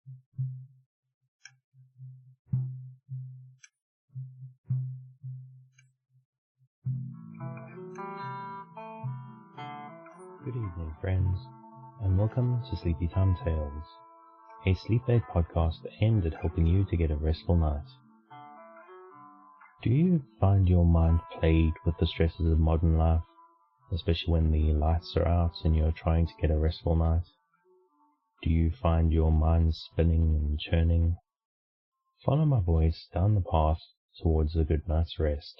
Good evening, friends, and welcome to Sleepy Time Tales, a sleep aid podcast aimed at helping you to get a restful night. Do you find your mind plagued with the stresses of modern life, especially when the lights are out and you're trying to get a restful night? Do you find your mind spinning and churning? Follow my voice down the path towards a good night's rest.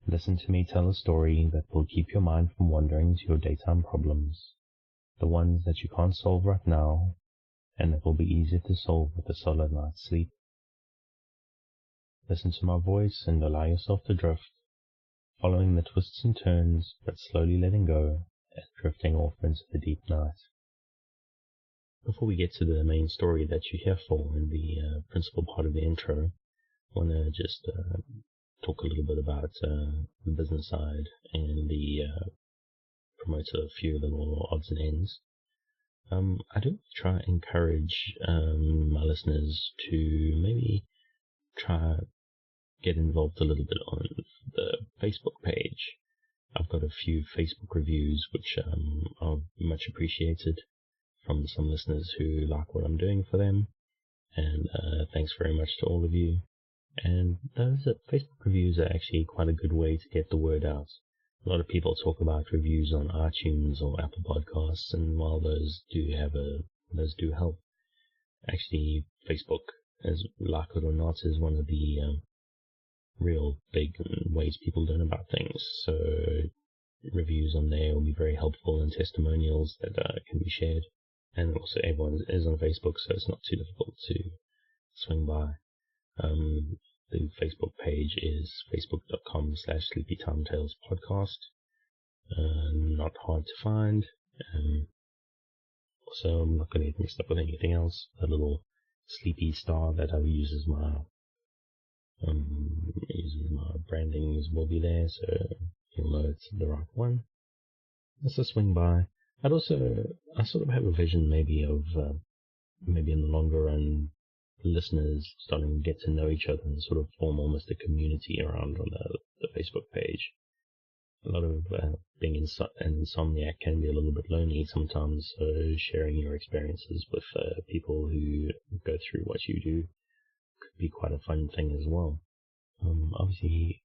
Listen to me tell a story that will keep your mind from wandering to your daytime problems, the ones that you can't solve right now, and that will be easier to solve with a solid night's sleep. Listen to my voice and allow yourself to drift, following the twists and turns, but slowly letting go and drifting off into the deep night. Before we get to the main story that you're here for in the principal part of the intro, I want to just talk a little bit about the business side and the promote a few little odds and ends. I do try to encourage my listeners to maybe try get involved a little bit on the Facebook page. I've got a few Facebook reviews which are much appreciated from some listeners who like what I'm doing for them, and thanks very much to all of you. And those Facebook reviews are actually quite a good way to get the word out. A lot of people talk about reviews on iTunes or Apple Podcasts, and while those do help, actually Facebook, as like it or not, is one of the real big ways people learn about things. So reviews on there will be very helpful, and testimonials that can be shared. And also everyone is on Facebook, so it's not too difficult to swing by. The Facebook page is facebook.com/sleepytimetalespodcast. Not hard to find. Also, I'm not going to get mixed up with anything else. The little sleepy star that I use as my branding will be there, so you'll know it's the right one. Let's just swing by. I sort of have a vision maybe of maybe in the longer run, listeners starting to get to know each other and sort of form almost a community around on the Facebook page. A lot of being an insomniac can be a little bit lonely sometimes, so sharing your experiences with people who go through what you do could be quite a fun thing as well. Obviously,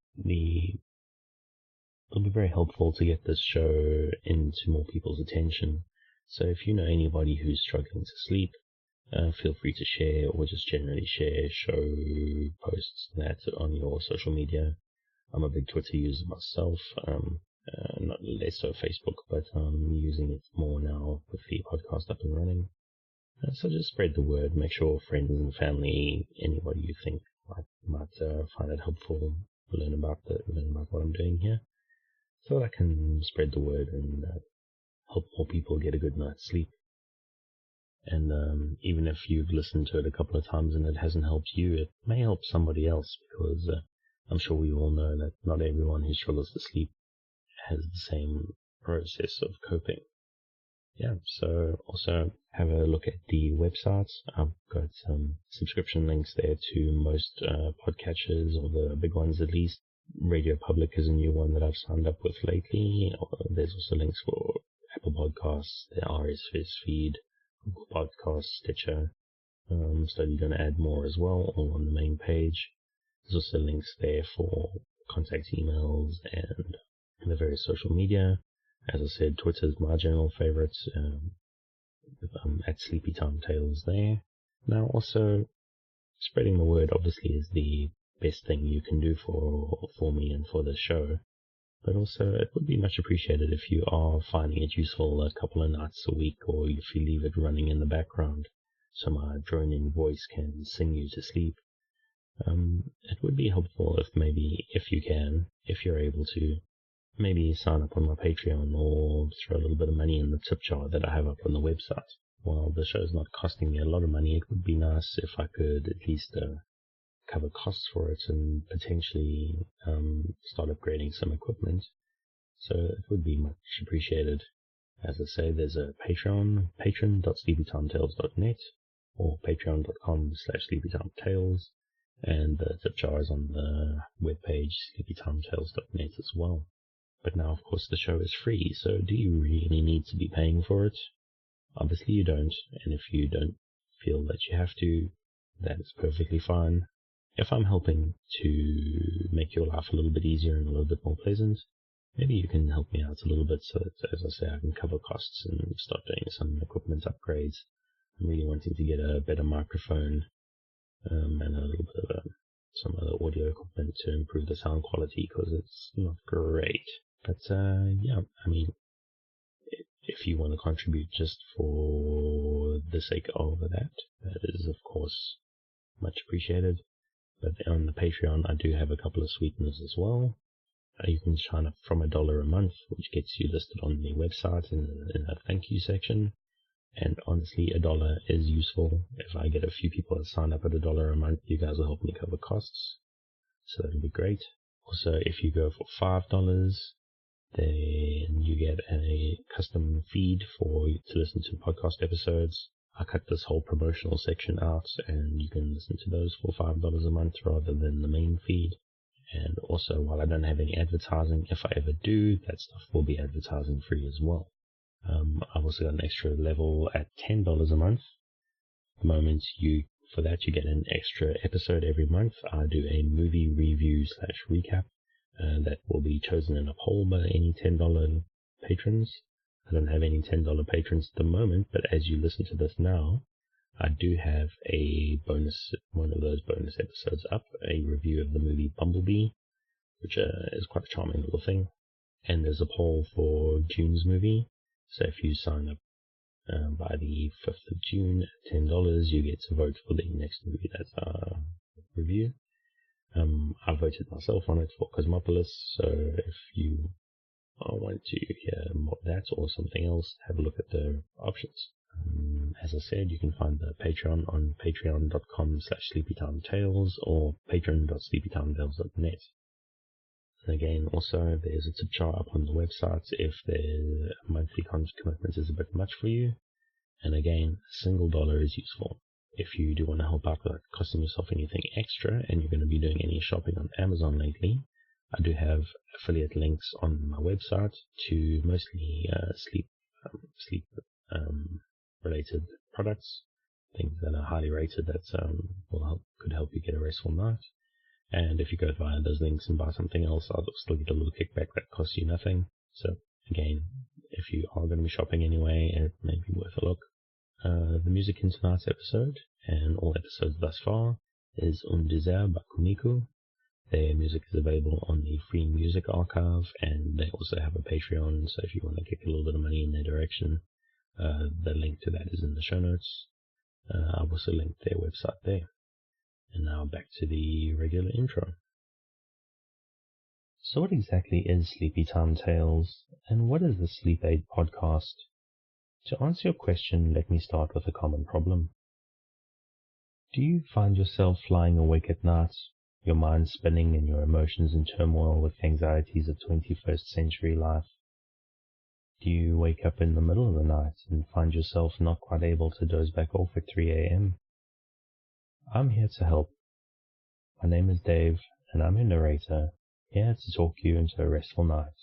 it'll be very helpful to get this show into more people's attention. So if you know anybody who's struggling to sleep, feel free to share, or just generally share show posts that on your social media. I'm a big Twitter user myself, not less so Facebook, but I'm using it more now with the podcast up and running. So just spread the word. Make sure friends and family, anybody you think might find it helpful, learn about what I'm doing here, so that I can spread the word and help more people get a good night's sleep. And even if you've listened to it a couple of times and it hasn't helped you, it may help somebody else, because I'm sure we all know that not everyone who struggles to sleep has the same process of coping. Yeah, so also have a look at the websites. I've got some subscription links there to most podcatchers, or the big ones at least. Radio Public is a new one that I've signed up with lately. There's also links for Apple Podcasts, the RSS feed, Google Podcasts, Stitcher. Slowly going to add more as well, all on the main page. There's also links there for contact emails and the various social media. As I said, Twitter is my general favorite. At Sleepy Time Tales there. Now, also, spreading the word obviously is the best thing you can do for me and for the show. But also, it would be much appreciated if you are finding it useful a couple of nights a week, or if you leave it running in the background so my droning voice can sing you to sleep. It would be helpful if maybe, if you're able to, maybe sign up on my Patreon, or throw a little bit of money in the tip jar that I have up on the website. While the show's not costing me a lot of money, it would be nice if I could at least cover costs for it, and potentially start upgrading some equipment. So it would be much appreciated. As I say, there's a Patreon, patron.sleepytimetales.net. or patreon.com/sleepytimetales, and the tip jar is on the webpage sleepytimetales.net as well. But now, of course, the show is free, so do you really need to be paying for it? Obviously you don't, and if you don't feel that you have to, that is perfectly fine. If I'm helping to make your life a little bit easier and a little bit more pleasant, maybe you can help me out a little bit so that, as I say, I can cover costs and start doing some equipment upgrades. I'm really wanting to get a better microphone and a little bit of some other audio equipment to improve the sound quality, because it's not great. But yeah, I mean, if you want to contribute just for the sake of that, that is of course much appreciated. But on the Patreon, I do have a couple of sweeteners as well. You can sign up from $1 a month, which gets you listed on the website in that thank you section. And honestly, $1 is useful. If I get a few people that sign up at $1 a month, you guys will help me cover costs, so that'll be great. Also, if you go for $5, then you get a custom feed to listen to podcast episodes. I cut this whole promotional section out, and you can listen to those for $5 a month rather than the main feed. And also, while I don't have any advertising, if I ever do, that stuff will be advertising free as well. I've also got an extra level at $10 a month. At the moment, for that you get an extra episode every month. I do a movie review / recap that will be chosen in a poll by any $10 patrons. I don't have any $10 patrons at the moment, but as you listen to this now, I do have one of those bonus episodes up, a review of the movie Bumblebee, which is quite a charming little thing. And there's a poll for June's movie, so if you sign up by the 5th of June at $10, you get to vote for the next movie that I review. I voted myself on it for Cosmopolis, so if you want to hear more of that or something else, have a look at the options. As I said, you can find the Patreon on patreon.com/sleepytimetales or patreon.sleepytimetales.net. And again, also, there's a tip jar up on the website if the monthly commitment is a bit much for you. And again, a single dollar is useful. If you do want to help out without costing yourself anything extra, and you're going to be doing any shopping on Amazon lately, I do have affiliate links on my website to mostly sleep related products, things that are highly rated that could help you get a restful night. And if you go via those links and buy something else, I'll still get a little kickback that costs you nothing. So again, if you are going to be shopping anyway, it may be worth a look. The music in tonight's episode, and all episodes thus far, is Un Désert by Kumiku. Their music is available on the Free Music Archive, and they also have a Patreon, so if you want to kick a little bit of money in their direction, the link to that is in the show notes. I've also linked their website there. And now back to the regular intro. So what exactly is Sleepy Time Tales, and what is the Sleep Aid podcast? To answer your question, let me start with a common problem. Do you find yourself lying awake at night, your mind spinning and your emotions in turmoil with anxieties of 21st century life? Do you wake up in the middle of the night and find yourself not quite able to doze back off at 3 a.m.? I'm here to help. My name is Dave, and I'm your narrator, here to talk you into a restful night.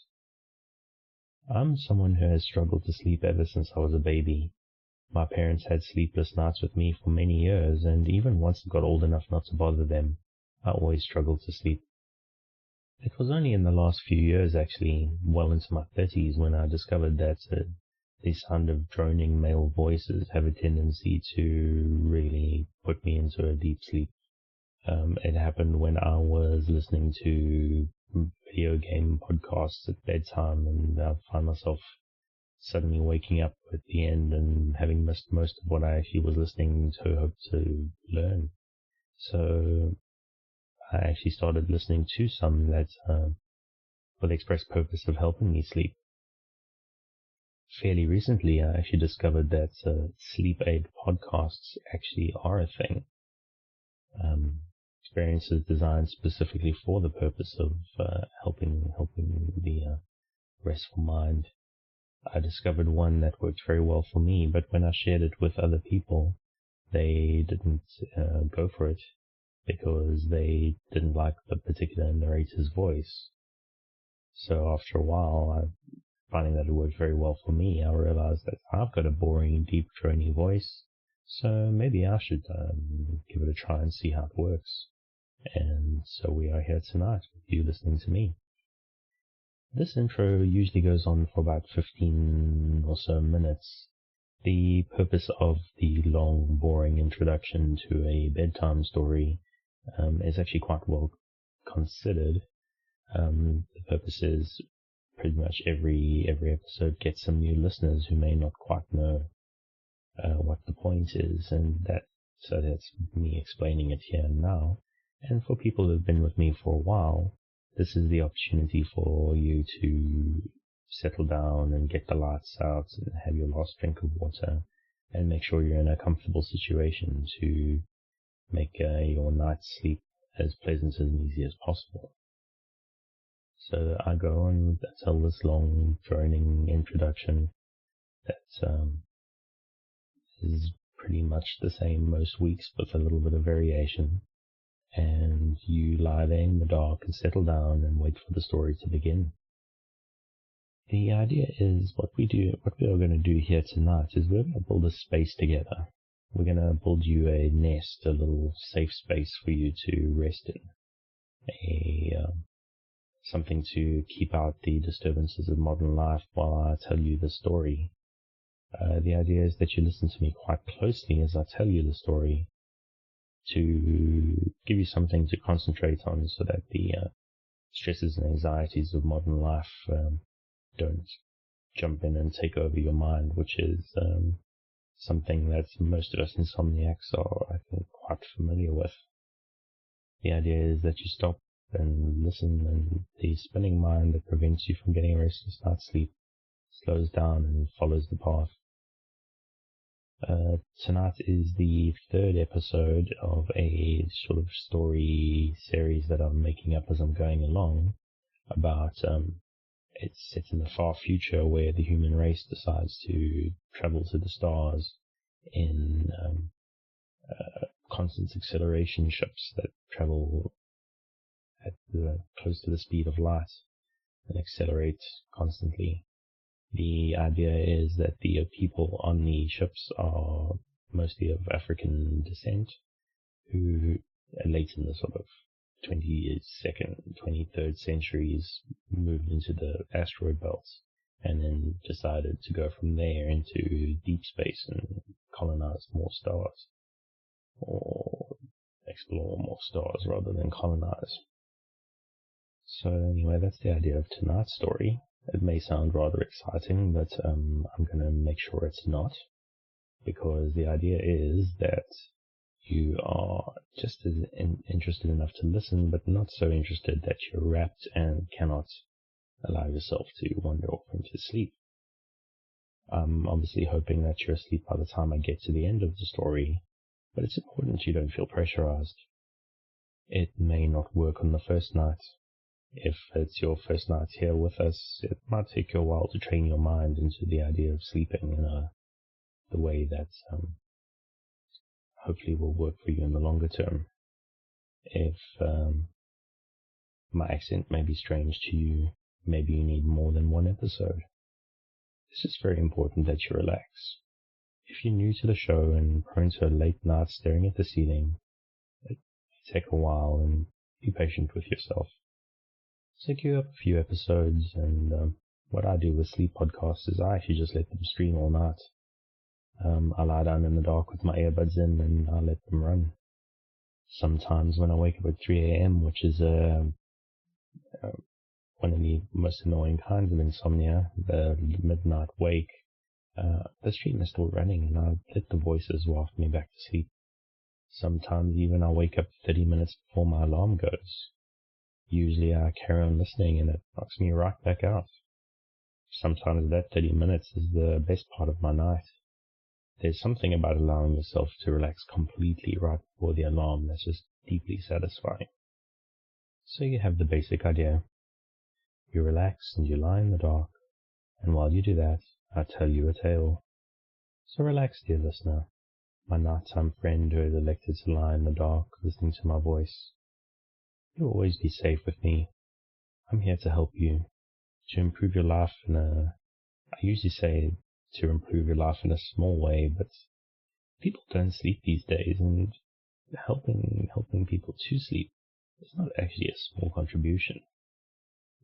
I'm someone who has struggled to sleep ever since I was a baby. My parents had sleepless nights with me for many years, and even once I got old enough not to bother them, I always struggled to sleep. It was only in the last few years, actually, well into my 30s, when I discovered that the sound of droning male voices have a tendency to really put me into a deep sleep. It happened when I was listening to video game podcasts at bedtime, and I found myself suddenly waking up at the end and having missed most of what I actually was listening to hope to learn. So I actually started listening to some that for the express purpose of helping me sleep. Fairly recently, I actually discovered that sleep aid podcasts actually are a thing. Experiences designed specifically for the purpose of helping the restful mind. I discovered one that worked very well for me, but when I shared it with other people, they didn't go for it because they didn't like the particular narrator's voice. So after a while, finding that it worked very well for me, I realized that I've got a boring, deep, drony voice, so maybe I should give it a try and see how it works. And so we are here tonight with you listening to me. This intro usually goes on for about 15 or so minutes. The purpose of the long, boring introduction to a bedtime story is actually quite well considered. The purpose is pretty much every episode gets some new listeners who may not quite know what the point is, and so that's me explaining it here and now. And for people who've been with me for a while, this is the opportunity for you to settle down and get the lights out and have your last drink of water and make sure you're in a comfortable situation to make your night's sleep as pleasant and easy as possible. So I go on tell this long, droning introduction that is pretty much the same most weeks with a little bit of variation. And you lie there in the dark and settle down and wait for the story to begin. The idea is what we are going to do here tonight is we're going to build a space together. We're going to build you a nest, a little safe space for you to rest in, something to keep out the disturbances of modern life while I tell you the story. The idea is that you listen to me quite closely as I tell you the story, to give you something to concentrate on so that the stresses and anxieties of modern life don't jump in and take over your mind, which is something that most of us insomniacs are, I think, quite familiar with. The idea is that you stop and listen, and the spinning mind that prevents you from getting a restless night's sleep slows down and follows the path. Tonight is the third episode of a sort of story series that I'm making up as I'm going along about, it's set in the far future where the human race decides to travel to the stars in constant acceleration ships that travel at close to the speed of light and accelerate constantly. The idea is that the people on the ships are mostly of African descent, who late in the sort of 22nd, 23rd centuries moved into the asteroid belts and then decided to go from there into deep space and colonize more stars, or explore more stars rather than colonize. So anyway, that's the idea of tonight's story. It may sound rather exciting, but I'm going to make sure it's not, because the idea is that you are just as interested enough to listen, but not so interested that you're rapt and cannot allow yourself to wander off into sleep. I'm obviously hoping that you're asleep by the time I get to the end of the story, but it's important you don't feel pressurized. It may not work on the first night. If it's your first night here with us, it might take you a while to train your mind into the idea of sleeping in the way that hopefully will work for you in the longer term. If my accent may be strange to you, maybe you need more than one episode. It's just very important that you relax. If you're new to the show and prone to a late night staring at the ceiling, it may take a while, and be patient with yourself. So queue up a few episodes, and what I do with sleep podcasts is I actually just let them stream all night. I lie down in the dark with my earbuds in and I let them run. Sometimes when I wake up at 3 a.m., which is one of the most annoying kinds of insomnia, the midnight wake, the stream is still running and I let the voices waft me back to sleep. Sometimes even I wake up 30 minutes before my alarm goes. Usually I carry on listening and it knocks me right back out. Sometimes that 30 minutes is the best part of my night. There's something about allowing yourself to relax completely right before the alarm that's just deeply satisfying. So you have the basic idea. You relax and you lie in the dark, and while you do that, I tell you a tale. So relax, dear listener. my nighttime friend who has elected to lie in the dark, listening to my voice. You'll always be safe with me. I'm here to help you, to improve your life I usually say to improve your life in a small way, but people don't sleep these days, and helping people to sleep is not actually a small contribution.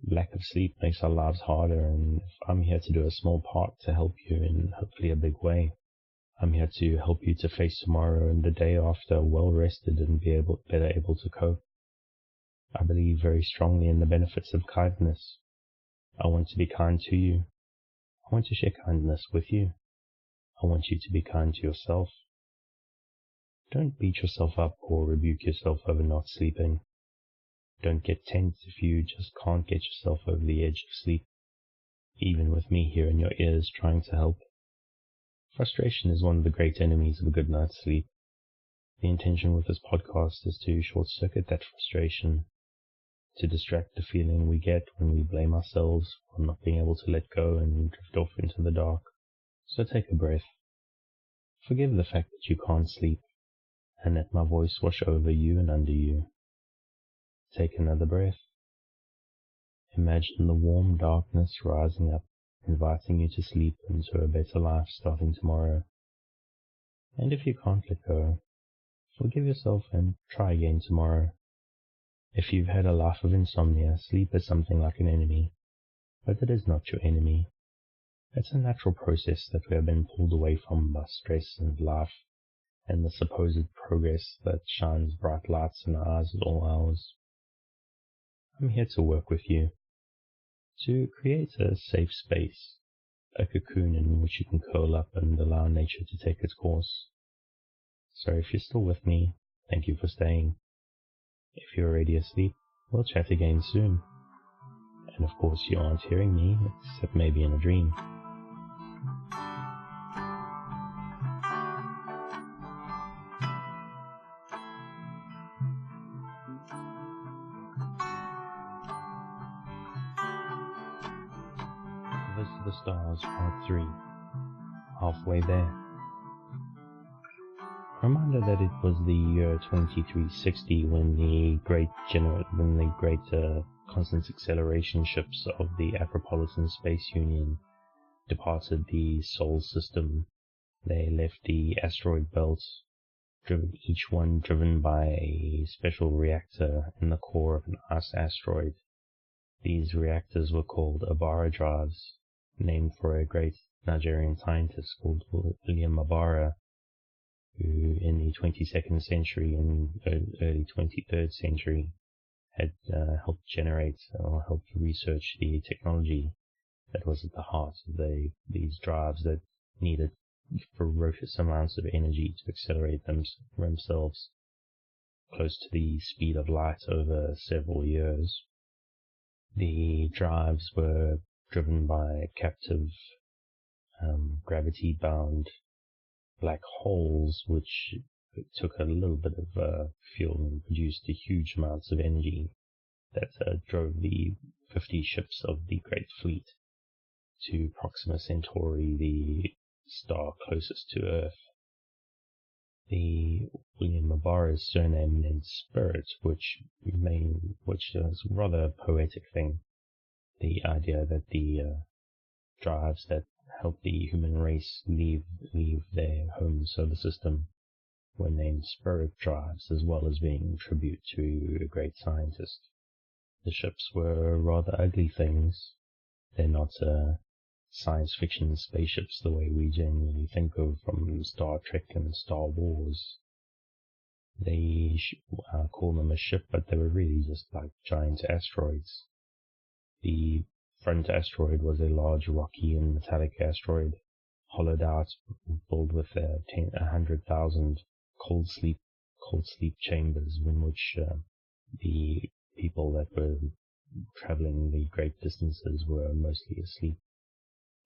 Lack of sleep makes our lives harder, and if I'm here to do a small part to help you in hopefully a big way, I'm here to help you to face tomorrow and the day after well rested and better able to cope. I believe very strongly in the benefits of kindness. I want to be kind to you. I want to share kindness with you. I want you to be kind to yourself. Don't beat yourself up or rebuke yourself over not sleeping. Don't get tense if you just can't get yourself over the edge of sleep, even with me here in your ears trying to help. Frustration is one of the great enemies of a good night's sleep. The intention with this podcast is to short-circuit that frustration, to distract the feeling we get when we blame ourselves for not being able to let go and drift off into the dark. So take a breath. Forgive the fact that you can't sleep, and let my voice wash over you and under you. Take another breath. Imagine the warm darkness rising up, inviting you to sleep into a better life starting tomorrow. And if you can't let go, forgive yourself and try again tomorrow. If you've had a life of insomnia, sleep is something like an enemy, but it is not your enemy. It's a natural process that we have been pulled away from by stress and life, and the supposed progress that shines bright lights in our eyes at all hours. I'm here to work with you, to create a safe space, a cocoon in which you can curl up and allow nature to take its course. So if you're still with me, thank you for staying. If you're already asleep, we'll chat again soon. And of course you aren't hearing me, except maybe in a dream. This is the Stars, Part 3. Halfway there. Reminder that it was the year 2360 when the great constant acceleration ships of the Acropolitan Space Union departed the Sol system. They left the asteroid belt, each one driven by a special reactor in the core of an ice asteroid. These reactors were called Abara drives, named for a great Nigerian scientist called William Abara, who in the 22nd century and early 23rd century had helped research the technology that was at the heart of these drives that needed ferocious amounts of energy to accelerate themselves close to the speed of light over several years. The drives were driven by captive gravity-bound black holes, which took a little bit of fuel and produced huge amounts of energy that drove the 50 ships of the Great Fleet to Proxima Centauri, the star closest to Earth. The William Abara's surname meant spirit, which is a rather poetic thing. The idea that the drives that help the human race leave their home solar system were named spirit drives, as well as being a tribute to a great scientist. The ships were rather ugly things. They're not science fiction spaceships the way we generally think of from Star Trek and Star Wars. They call them a ship, but they were really just like giant asteroids. The front asteroid was a large rocky and metallic asteroid, hollowed out, filled with 100,000 cold sleep chambers in which the people that were traveling the great distances were mostly asleep.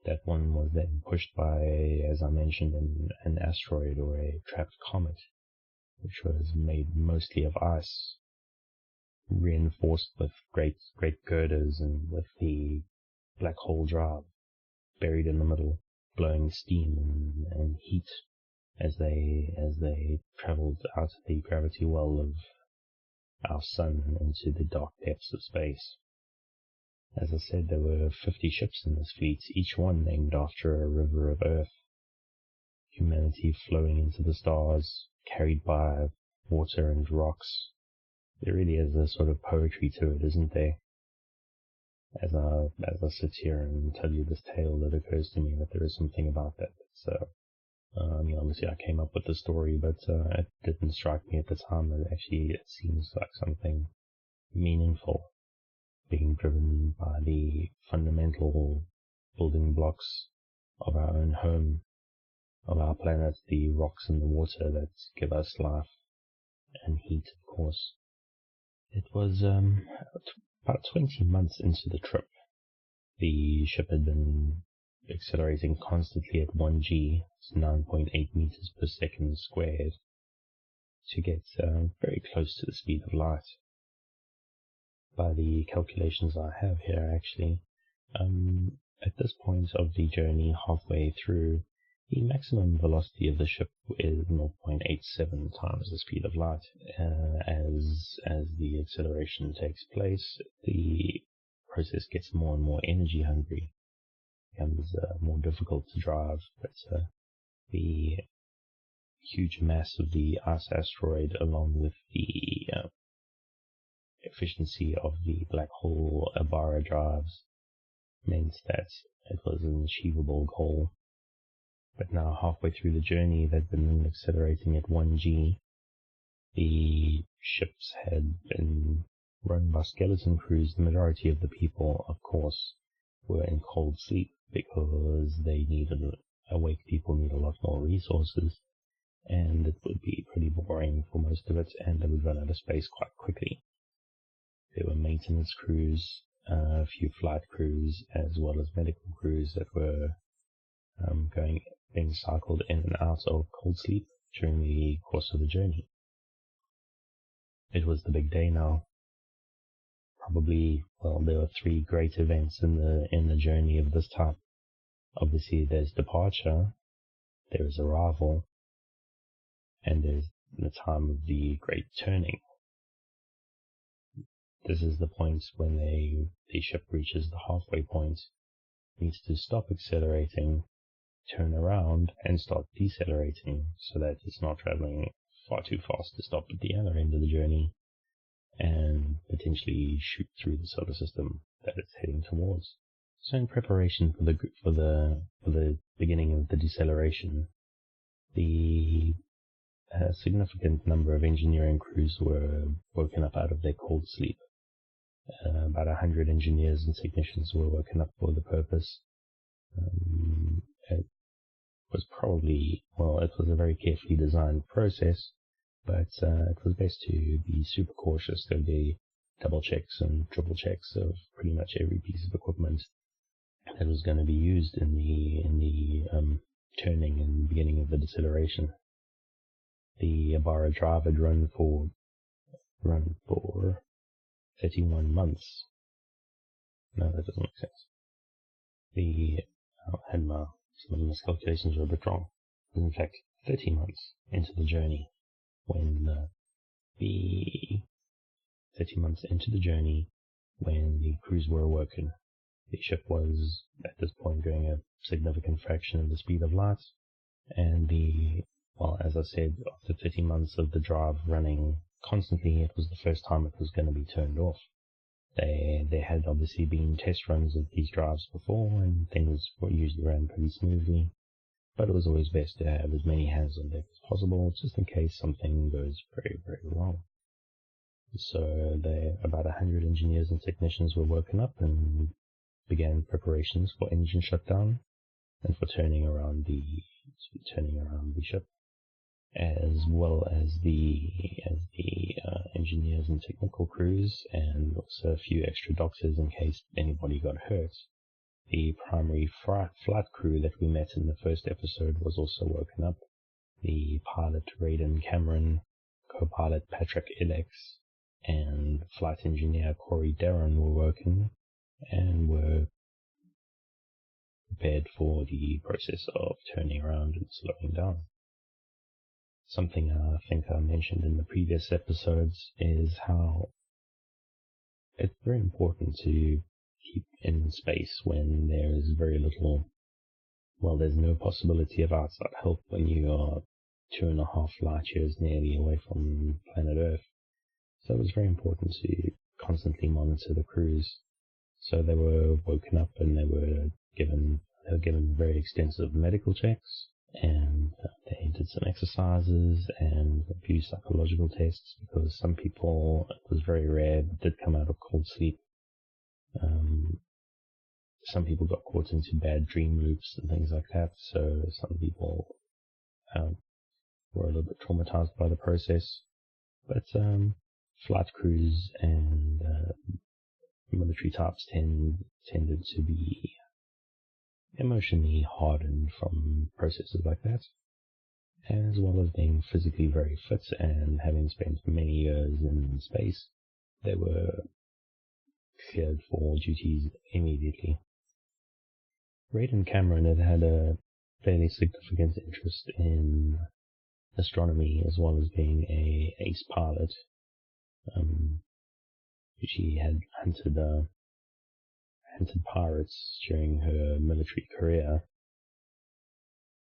That one was then pushed by, as I mentioned, an asteroid or a trapped comet, which was made mostly of ice, reinforced with great girders and with the black hole drive buried in the middle, blowing steam and heat as they traveled out of the gravity well of our sun into the dark depths of space. As I said, there were 50 ships in this fleet, each one named after a river of Earth. Humanity flowing into the stars, carried by water and rocks. There really is a sort of poetry to it, isn't there? As I sit here and tell you this tale, it occurs to me that there is something about that. Obviously I came up with the story, but it didn't strike me at the time. It seems like something meaningful, being driven by the fundamental building blocks of our own home, of our planet, the rocks and the water that give us life and heat, of course. It was about 20 months into the trip. The ship had been accelerating constantly at 1G, 9.8 meters per second squared, to get very close to the speed of light. By the calculations I have here, actually, at this point of the journey, halfway through, the maximum velocity of the ship is 0.87 times the speed of light. As the acceleration takes place, the process gets more and more energy hungry. Becomes more difficult to drive, but the huge mass of the ice asteroid, along with the efficiency of the black hole Abara drives, meant that it was an achievable goal. But now, halfway through the journey, they'd been accelerating at 1G. The ships had been run by skeleton crews. The majority of the people, of course, were in cold sleep, because awake people need a lot more resources, and it would be pretty boring for most of it, and they would run out of space quite quickly. There were maintenance crews, a few flight crews, as well as medical crews that were being cycled in and out of cold sleep during the course of the journey. It was the big day now. There were 3 great events in the journey of this type. Obviously, there's departure, there is arrival, and there's the time of the great turning. This is the point when the ship reaches the halfway point, needs to stop accelerating, turn around, and start decelerating, so that it's not traveling far too fast to stop at the other end of the journey and potentially shoot through the solar system that it's heading towards. So in preparation for the beginning of the deceleration, the significant number of engineering crews were woken up out of their cold sleep. About 100 engineers and technicians were woken up for the purpose. It was a very carefully designed process, but it was best to be super cautious. There'd be double checks and triple checks of pretty much every piece of equipment that was going to be used in the turning and beginning of the deceleration. The Abara drive had run for 31 months. No, that doesn't make sense. Some of the miscalculations were a bit wrong. It was in fact 30 months into the journey when the crews were awoken. The ship was at this point going a significant fraction of the speed of light, and as I said, after 30 months of the drive running constantly, it was the first time it was going to be turned off. There had obviously been test runs of these drives before, and things usually ran pretty smoothly, but it was always best to have as many hands on deck as possible, just in case something goes very, very wrong. So about 100 engineers and technicians were woken up and began preparations for engine shutdown and for turning around the ship, as well as the engineers and technical crews, and also a few extra doctors in case anybody got hurt. The primary flight crew that we met in the first episode was also woken up. The pilot Raiden Cameron, co-pilot Patrick Ilex, and flight engineer Corey Darren were woken and were prepared for the process of turning around and slowing down. Something I think I mentioned in the previous episodes is how it's very important to keep in space when there is very little, well, there's no possibility of outside help when you are 2.5 light years nearly away from planet Earth. So it was very important to constantly monitor the crews. So they were woken up and they were given very extensive medical checks, and they did some exercises and a few psychological tests, because some people, it was very rare, but did come out of cold sleep. Some people got caught into bad dream loops and things like that, so some people were a little bit traumatized by the process. But flight crews and military types tended to be emotionally hardened from processes like that, as well as being physically very fit and having spent many years in space. They were cleared for duties immediately. Reid and Cameron had a fairly significant interest in astronomy, as well as being a ace pilot. She had hunted pirates during her military career.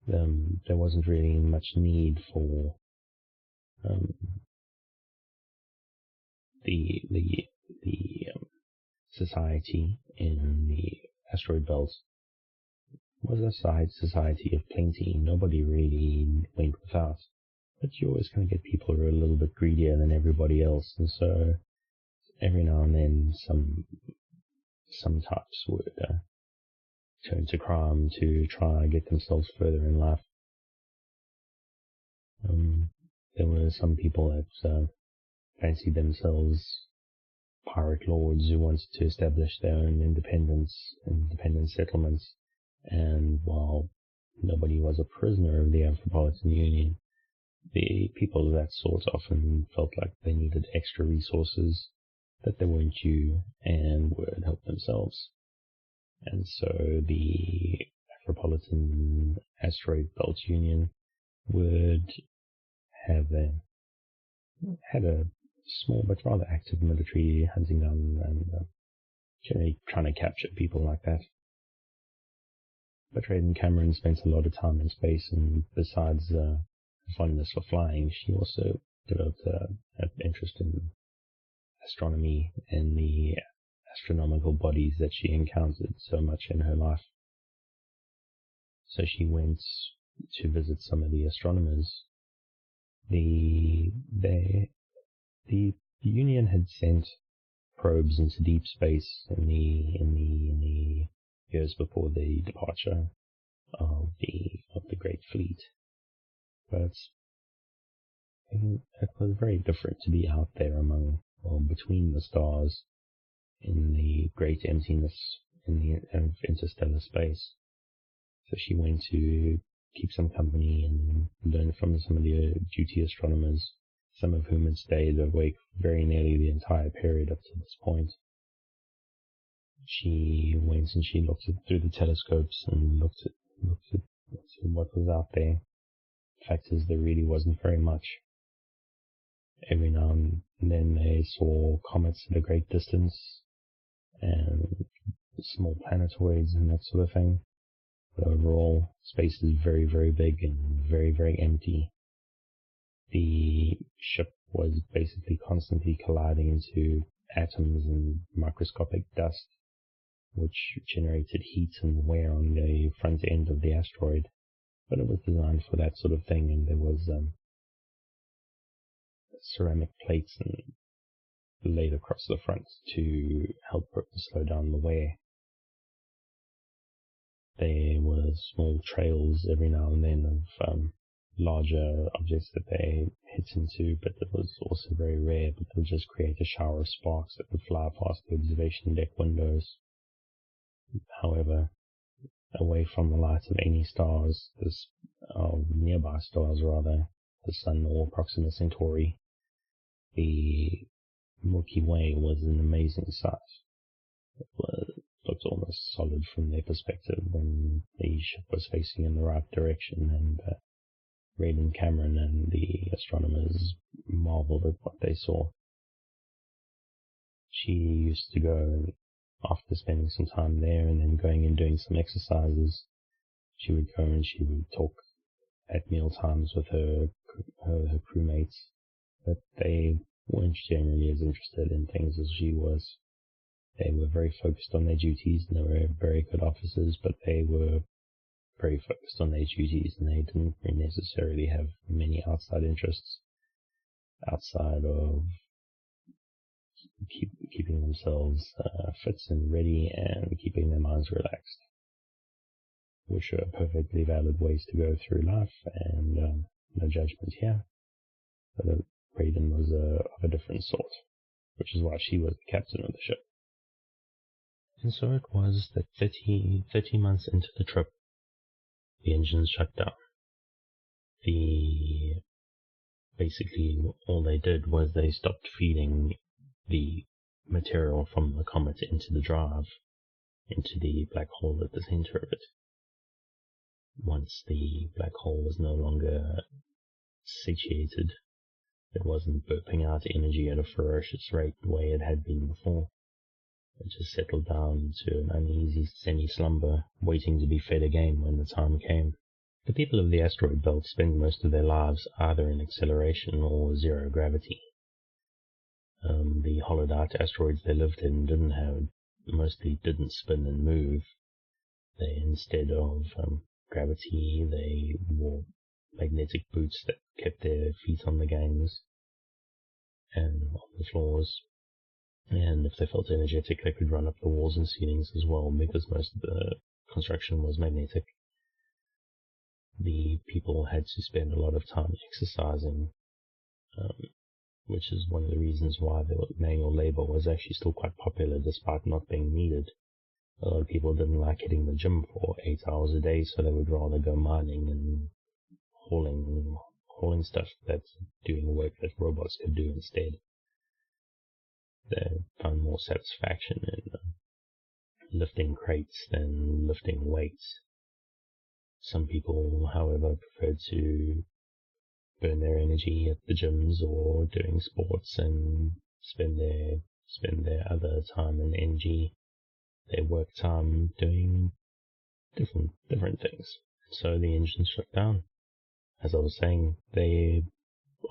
There wasn't really much need for the society in the asteroid belt was a society of plenty. Nobody really went without. But you always kind of get people who are a little bit greedier than everybody else, and so every now and then some types would turn to crime to try and get themselves further in life. There were some people that fancied themselves pirate lords who wanted to establish their own independent settlements, and while nobody was a prisoner of the Anthropolitan Union, the people of that sort often felt like they needed extra resources that they weren't due and would help themselves. And so the Anthropolitan Asteroid Belt Union would had a small but rather active military hunting down and generally trying to capture people like that. But Reid and Cameron spent a lot of time in space, and besides fondness for flying, she also developed an interest in astronomy and the astronomical bodies that she encountered so much in her life. So she went to visit some of the astronomers. The Union had sent probes into deep space in the years before the departure of the Great Fleet, but it was very different to be out there between the stars in the great emptiness in the interstellar space. So she went to keep some company and learn from some of the duty astronomers, some of whom had stayed awake very nearly the entire period up to this point. She went and she looked through the telescopes and looked at what was out there. The fact is, there really wasn't very much. Every now and then they saw comets at a great distance and small planetoids and that sort of thing. But overall, space is very, very big and very, very empty. The ship was basically constantly colliding into atoms and microscopic dust, which generated heat and wear on the front end of the asteroid. But it was designed for that sort of thing, and there was ceramic plates laid across the front to help slow down the wear. There were small trails every now and then of larger objects that they hit into, but it was also very rare, but they would just create a shower of sparks that would fly past the observation deck windows. However, away from the light of any stars, nearby stars rather, the Sun or Proxima Centauri, the Milky Way was an amazing sight. It looked almost solid from their perspective when the ship was facing in the right direction, and Raiden Cameron and the astronomers marveled at what they saw. She used to go, after spending some time there and then going and doing some exercises, she would go and she would talk at meal times with her crewmates, but they weren't generally as interested in things as she was. They were very focused on their duties, and they were very good officers, but they were very focused on their duties, and they didn't necessarily have many outside interests outside of keeping themselves fit and ready and keeping their minds relaxed, which are perfectly valid ways to go through life, and no judgment here. But Raiden was of a different sort, which is why she was the captain of the ship. And so it was that 30 months into the trip, the engines shut down. Basically, all they did was they stopped feeding the material from the comet into the drive, into the black hole at the center of it. Once the black hole was no longer satiated, it wasn't burping out energy at a ferocious rate the way it had been before. It just settled down to an uneasy semi-slumber, waiting to be fed again when the time came. The people of the asteroid belt spend most of their lives either in acceleration or zero gravity. The hollowed-out asteroids they lived in mostly didn't spin and move. They, instead of gravity, they wore magnetic boots that kept their feet on the gangs and on the floors. And if they felt energetic, they could run up the walls and ceilings as well, because most of the construction was magnetic. The people had to spend a lot of time exercising, which is one of the reasons why the manual labor was actually still quite popular despite not being needed. A lot of people didn't like hitting the gym for 8 hours a day, so they would rather go mining and hauling stuff that's doing work that robots could do instead. They found more satisfaction in lifting crates than lifting weights. Some people, however, preferred to burn their energy at the gyms or doing sports and spend their other time and energy, their work time, doing different things. So the engines shut down. As I was saying,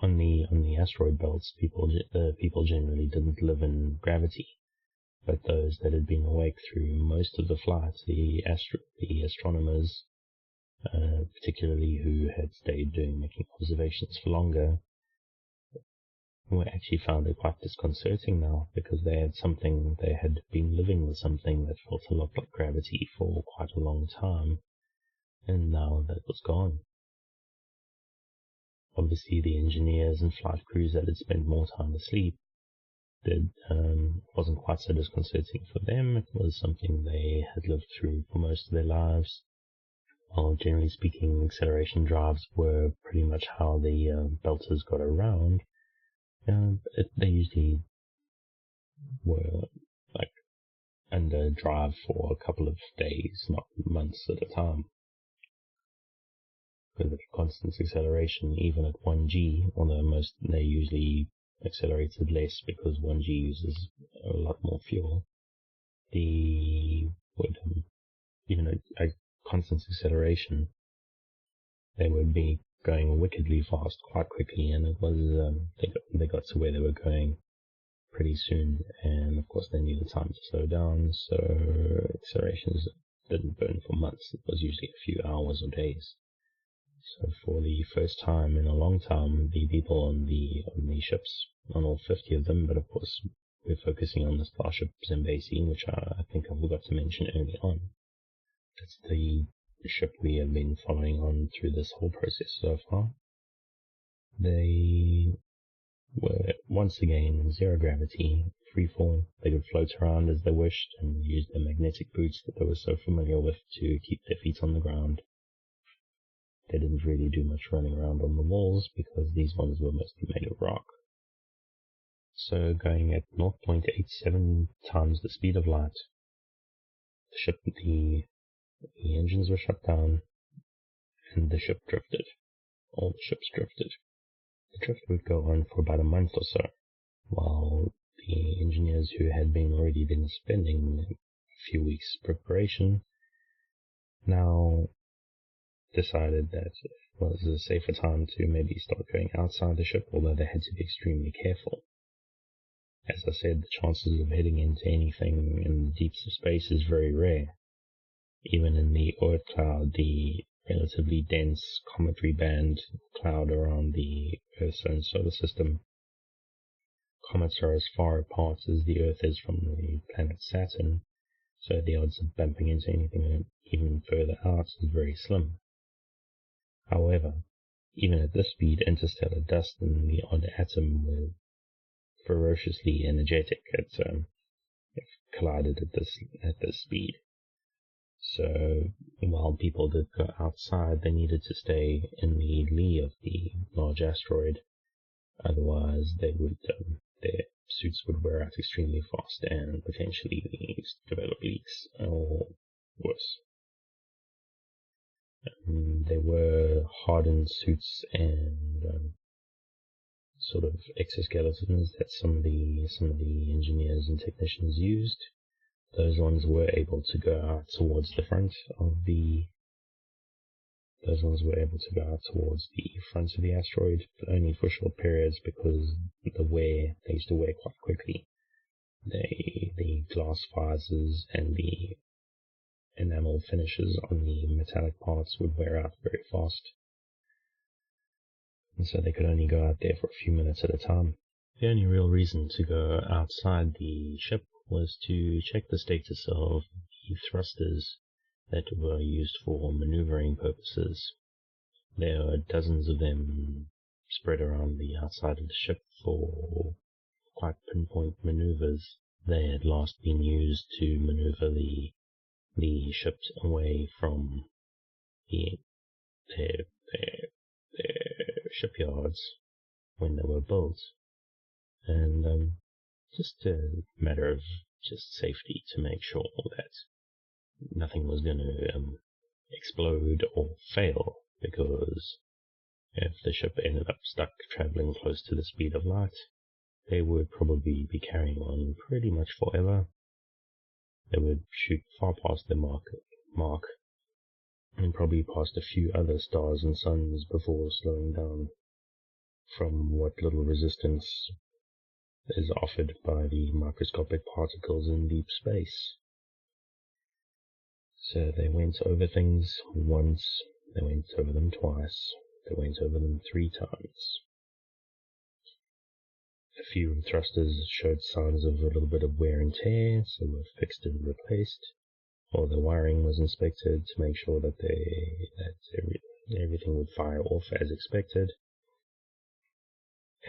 on the asteroid belts, the people generally didn't live in gravity, but those that had been awake through most of the flight, the astronomers, particularly who had stayed making observations for longer, actually found it quite disconcerting now, because they had been living with something that felt a lot like gravity for quite a long time, and now that was gone. Obviously, the engineers and flight crews that had spent more time asleep, wasn't quite so disconcerting for them. It was something they had lived through for most of their lives. While generally speaking, acceleration drives were pretty much how the belters got around. They usually were like under drive for a couple of days, not months at a time. Because of constant acceleration, even at 1G, although they usually accelerated less because 1G uses a lot more fuel, even at constant acceleration, they would be going wickedly fast quite quickly, and it was they got to where they were going pretty soon, and of course they knew the time to slow down, so accelerations didn't burn for months. It was usually a few hours or days. So for the first time in a long time, the people on the ships, on all 50 of them, but of course we're focusing on the starship Zambezi, which I think I forgot to mention early on. That's the ship we have been following on through this whole process so far. They were once again zero gravity, free fall. They could float around as they wished and use the magnetic boots that they were so familiar with to keep their feet on the ground. They didn't really do much running around on the walls because these ones were mostly made of rock. So going at 0.87 times the speed of light, the engines were shut down and the ship drifted. all the ships drifted. The drift would go on for about a month or so, while the engineers who had already been spending a few weeks preparation now decided that it was a safer time to maybe start going outside the ship, although they had to be extremely careful. As I said, the chances of hitting into anything in the deeps of space is very rare. Even in the Oort cloud, the relatively dense cometary band cloud around the Earth's own solar system, comets are as far apart as the Earth is from the planet Saturn, so the odds of bumping into anything even further out is very slim. However, even at this speed, interstellar dust and the odd atom were ferociously energetic if collided at this speed. So while people did go outside, they needed to stay in the lee of the large asteroid. Otherwise, their suits would wear out extremely fast and potentially develop leaks or worse. There were hardened suits and sort of exoskeletons that some of the engineers and technicians used. Those ones were able to go out towards the front of the asteroid, but only for short periods because they used to wear quite quickly. The glass visors and the enamel finishes on the metallic parts would wear out very fast, and so they could only go out there for a few minutes at a time. The only real reason to go outside the ship was to check the status of the thrusters that were used for maneuvering purposes. There are dozens of them spread around the outside of the ship for quite pinpoint maneuvers. They had last been used to maneuver the ships away from their shipyards when they were built, and just a matter of just safety to make sure that nothing was going to explode or fail, because if the ship ended up stuck traveling close to the speed of light, they would probably be carrying on pretty much forever. They would shoot far past their mark and probably past a few other stars and suns before slowing down from what little resistance is offered by the microscopic particles in deep space. So they went over things once, they went over them twice, they went over them 3 times. A few thrusters showed signs of a little bit of wear and tear, so were fixed and replaced, or the wiring was inspected to make sure that everything would fire off as expected,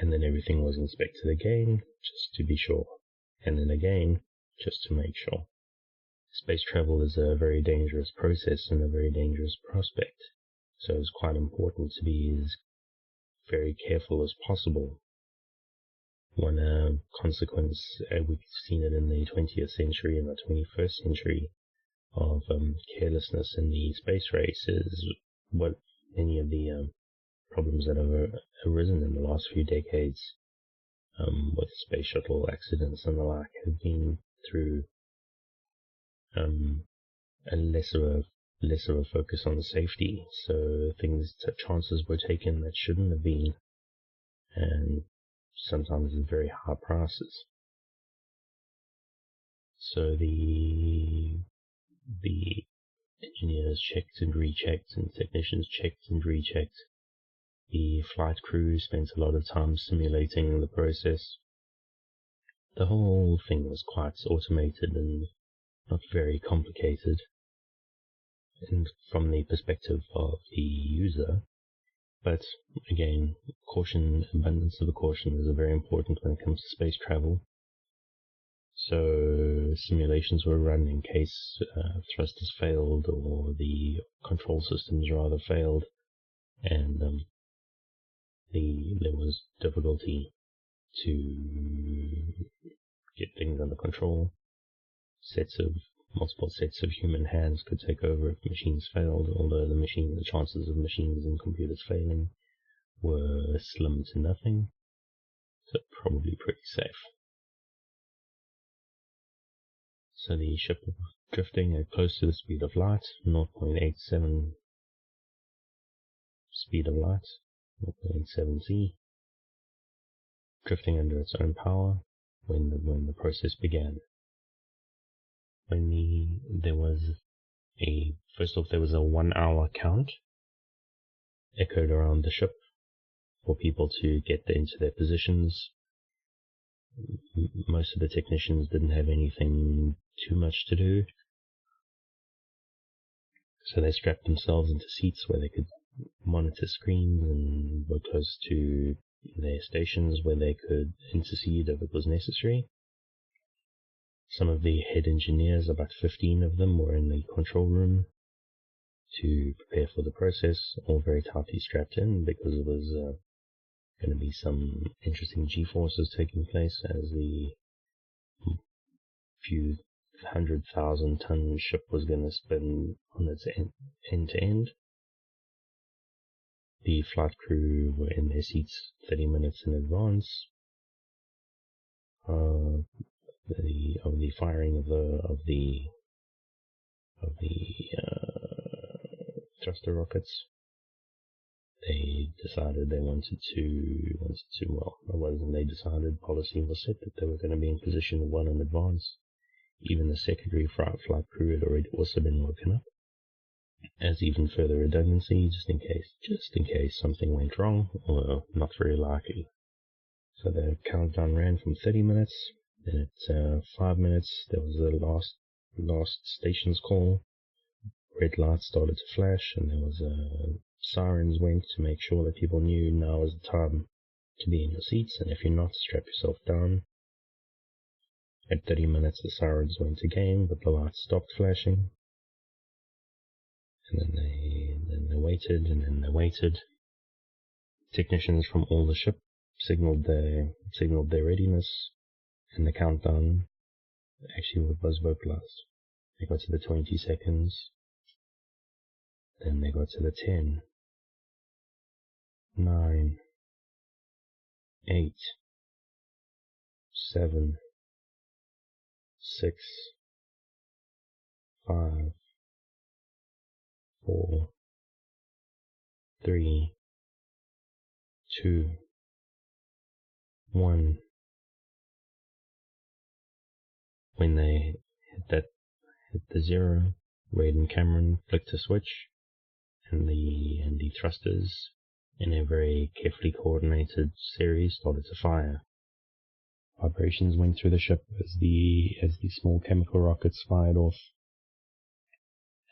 and then everything was inspected again, just to be sure, and then again, just to make sure. Space travel is a very dangerous process and a very dangerous prospect, so it's quite important to be as very careful as possible. One consequence, we've seen it in the 20th century and the 21st century, of carelessness in the space race is what many of the problems that have arisen in the last few decades with space shuttle accidents and the like have been through a less of a focus on safety. So chances were taken that shouldn't have been, and sometimes at very high prices. So the engineers checked and rechecked, and technicians checked and rechecked. The flight crew spent a lot of time simulating the process. The whole thing was quite automated and not very complicated. And from the perspective of the user, but again, abundance of caution is very important when it comes to space travel. So simulations were run in case thrusters failed, or the control systems rather failed, and there was difficulty to get things under control. Multiple sets of human hands could take over if machines failed, although the chances of machines and computers failing were slim to nothing, so probably pretty safe. So the ship was drifting at close to the speed of light, 0.87 speed of light, 0.7 C, drifting under its own power when the process began. There was a 1 hour count echoed around the ship for people to get into their positions. Most of the technicians didn't have anything too much to do, so they strapped themselves into seats where they could monitor screens and were close to their stations where they could intercede if it was necessary. Some of the head engineers, about 15 of them, were in the control room to prepare for the process, all very tightly strapped in because it was going to be some interesting G-forces taking place as the few 100,000-ton ship was going to spin on its end to end. The flight crew were in their seats 30 minutes in advance of the firing of the thruster rockets. They decided they wanted to, well, it wasn't they decided, policy was set that they were going to be in position well in advance. Even the secondary flight crew had already also been woken up, as even further redundancy, just in case something went wrong, or not very likely. So the countdown ran from 30 minutes, then at 5 minutes there was the last station's call. Red lights started to flash, and there was sirens went to make sure that people knew now is the time to be in your seats, and if you're not, strap yourself down. At 30 minutes the sirens went again, but the lights stopped flashing. And then they waited, and then they waited. Technicians from all the ship signaled their readiness, and the countdown actually was vocalized. They got to the 20 seconds, then they got to the 10, 9, 8, 7, 6, 5, 4, 3, 2, 1. When they hit the 0, Wade and Cameron flicked a switch, and the thrusters, in a very carefully coordinated series, started to fire. Vibrations went through the ship as the small chemical rockets fired off,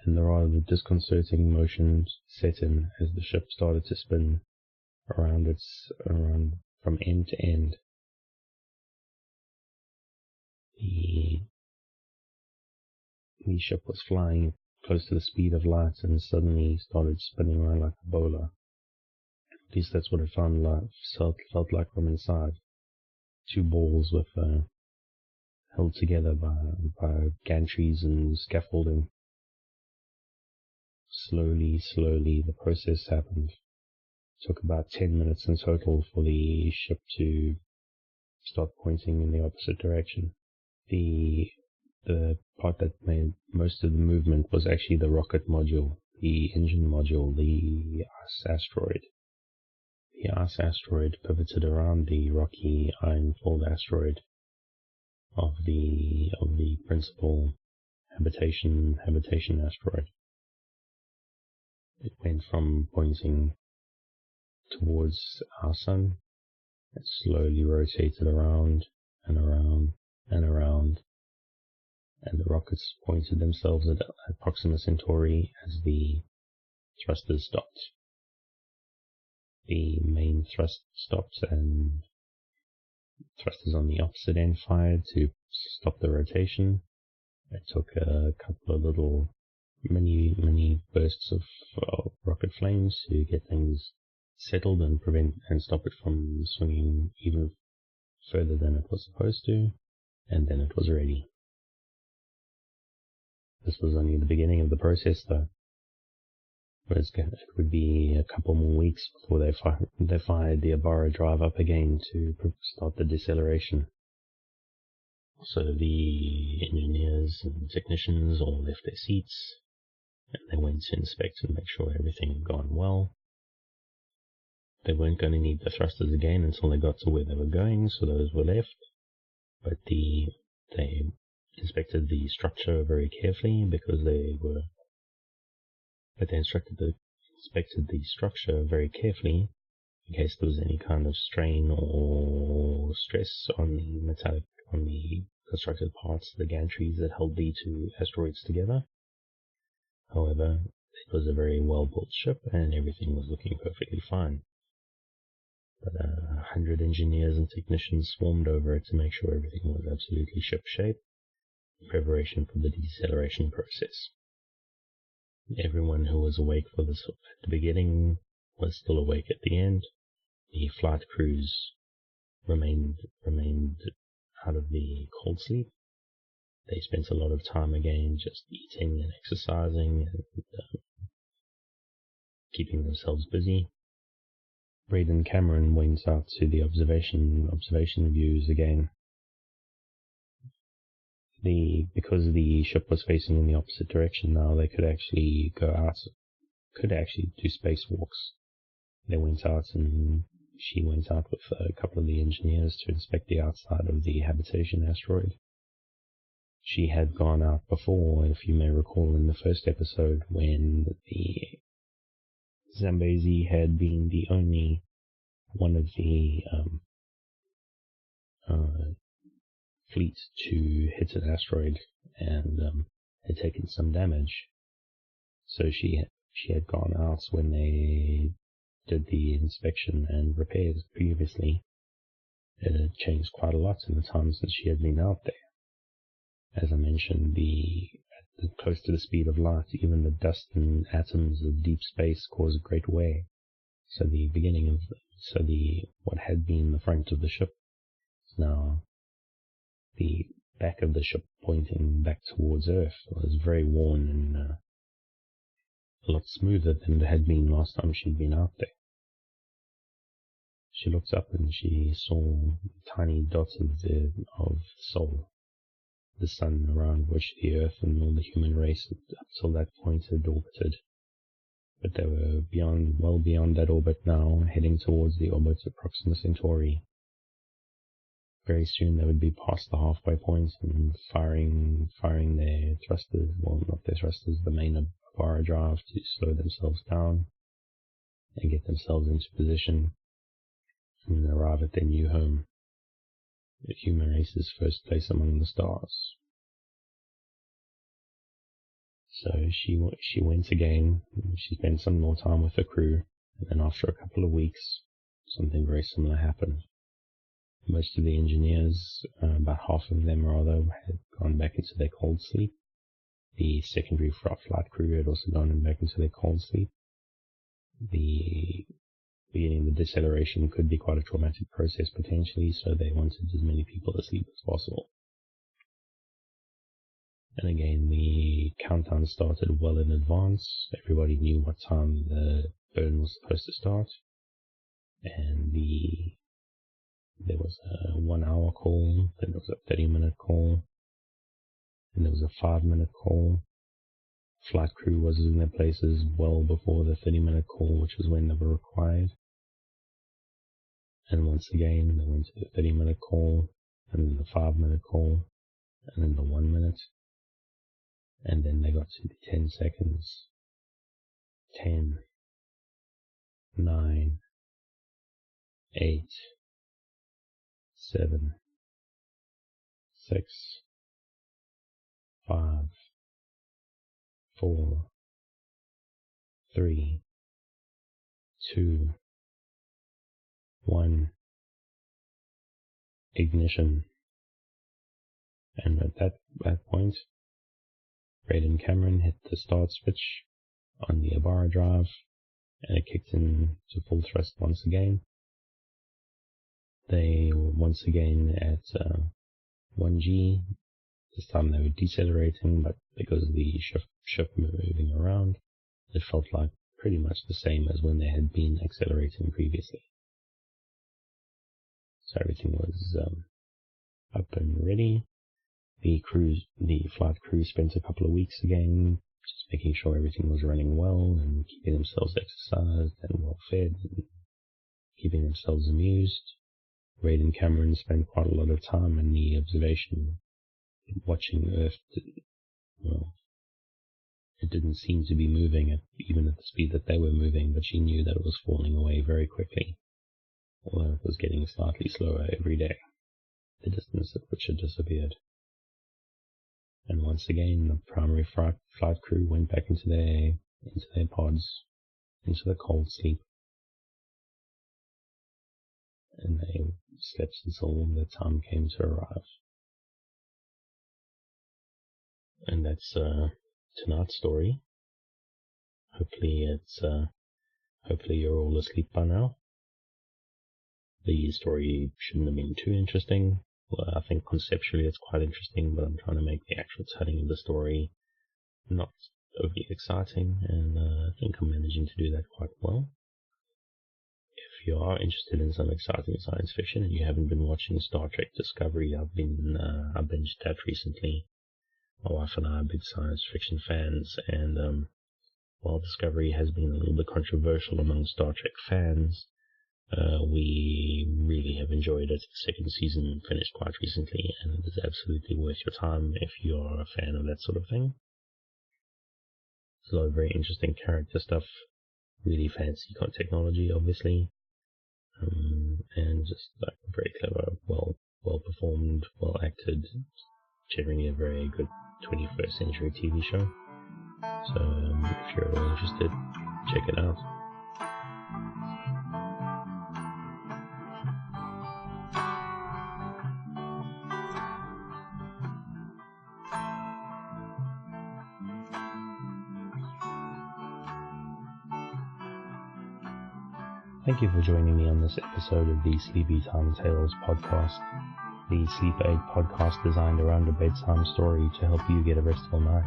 and the rather disconcerting motion set in as the ship started to spin around from end to end. The ship was flying close to the speed of light and suddenly started spinning around like a bowler. At least that's what it felt like from inside. Two balls with held together by gantries and scaffolding. Slowly, the process happened. It took about 10 minutes in total for the ship to start pointing in the opposite direction. The part that made most of the movement was actually the rocket module, the engine module, the ice asteroid. The ice asteroid pivoted around the rocky iron-filled asteroid of the principal habitation asteroid. It went from pointing towards our sun. It slowly rotated around and around and around, and the rockets pointed themselves at Proxima Centauri as the thrusters stopped. The main thrust stopped, and thrusters on the opposite end fired to stop the rotation. It took a couple of little mini bursts of rocket flames to get things settled and stop it from swinging even further than it was supposed to, and then it was ready. This was only the beginning of the process, though. It would be a couple more weeks before they fired the Abara drive up again to start the deceleration. So the engineers and technicians all left their seats, and they went to inspect and make sure everything had gone well. They weren't going to need the thrusters again until they got to where they were going, so those were left. But they inspected the structure very carefully because they inspected the structure very carefully in case there was any kind of strain or stress on the constructed parts, the gantries that held the two asteroids together. However, it was a very well-built ship and everything was looking perfectly fine. But 100 engineers and technicians swarmed over it to make sure everything was absolutely ship-shape in preparation for the deceleration process. Everyone who was awake for this at the beginning was still awake at the end. The flight crews remained out of the cold sleep. They spent a lot of time again just eating and exercising and keeping themselves busy. Braden Cameron went out to the observation views again. Because the ship was facing in the opposite direction now, they could actually do spacewalks. They went out, and she went out with a couple of the engineers to inspect the outside of the habitation asteroid. She had gone out before, if you may recall, in the first episode when the Zambezi had been the only one of the fleet to hit an asteroid and had taken some damage. So she had gone out when they did the inspection and repairs previously. It had changed quite a lot in the time since she had been out there. As I mentioned, close to the speed of light, even the dust and atoms of deep space cause great wear. So what had been the front of the ship is now the back of the ship pointing back towards Earth. Was very worn and a lot smoother than it had been last time she'd been out there. She looked up and she saw tiny dots of the Sol, the sun around which the Earth and all the human race up till that point had orbited. But they were well beyond that orbit now, heading towards the orbit of Proxima Centauri. Very soon they would be past the halfway point and firing their thrusters, well, not their thrusters, the main Abara drive to slow themselves down and get themselves into position and arrive at their new home, the human race's first place among the stars. So she went again. She spent some more time with the crew, and then after a couple of weeks, something very similar happened. Most of the engineers, about half of them rather, had gone back into their cold sleep. The secondary flight crew had also gone back into their cold sleep. The beginning of the deceleration could be quite a traumatic process potentially, so they wanted as many people asleep as possible. And again, the countdown started well in advance. Everybody knew what time the burn was supposed to start. And there was a 1 hour call, then there was a 30-minute call, and there was a 5-minute call. Flight crew was in their places well before the 30-minute call, which was when they were required. And once again, they went to the 30-minute call, and then the 5-minute call, and then the 1 minute. And then they got to the 10 seconds. 10, 9, 8, 7, 6, 5, 4, 3, 2, 1. Ignition. And at that point, Braden Cameron hit the start switch on the Abara drive, and it kicked in to full thrust once again. They were once again at 1G. This time they were decelerating, but because the ship moving around, it felt like pretty much the same as when they had been accelerating previously. So everything was up and ready. The flight crew spent a couple of weeks again just making sure everything was running well and keeping themselves exercised and well fed and keeping themselves amused. Reid and Cameron spent quite a lot of time in the observation watching Earth. Well, it didn't seem to be moving even at the speed that they were moving, but she knew that it was falling away very quickly, although it was getting slightly slower every day, the distance at which it disappeared. And once again, the primary flight crew went back into their pods, into the cold sleep, and they slept until the time came to arrive. And that's tonight's story. Hopefully you're all asleep by now. The story shouldn't have been too interesting. Well, I think conceptually it's quite interesting, but I'm trying to make the actual telling of the story not overly exciting, and I think I'm managing to do that quite well. If you are interested in some exciting science fiction and you haven't been watching Star Trek Discovery, I binged that recently. My wife and I are big science fiction fans, and while Discovery has been a little bit controversial among Star Trek fans, we really have enjoyed it. The second season finished quite recently, and it is absolutely worth your time if you are a fan of that sort of thing. There's a lot of very interesting character stuff, really fancy technology, obviously, and just like very clever, well performed, well acted, generally a very good 21st century TV show. So if you're all interested, check it out. Thank you for joining me on this episode of the Sleepy Time Tales podcast, the sleep aid podcast designed around a bedtime story to help you get a restful night.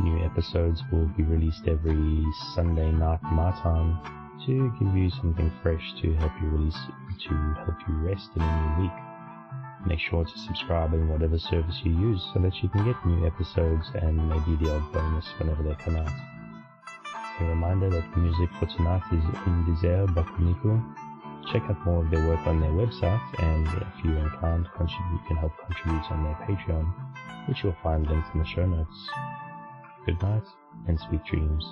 New episodes will be released every Sunday night my time to give you something fresh to help you rest in a new week. Make sure to subscribe in whatever service you use so that you can get new episodes and maybe the odd bonus whenever they come out. A reminder that music for tonight is Un Désert by Kumiko. Check out more of their work on their website, and if you're inclined, you can help contribute on their Patreon, which you'll find linked in the show notes. Good night, and sweet dreams.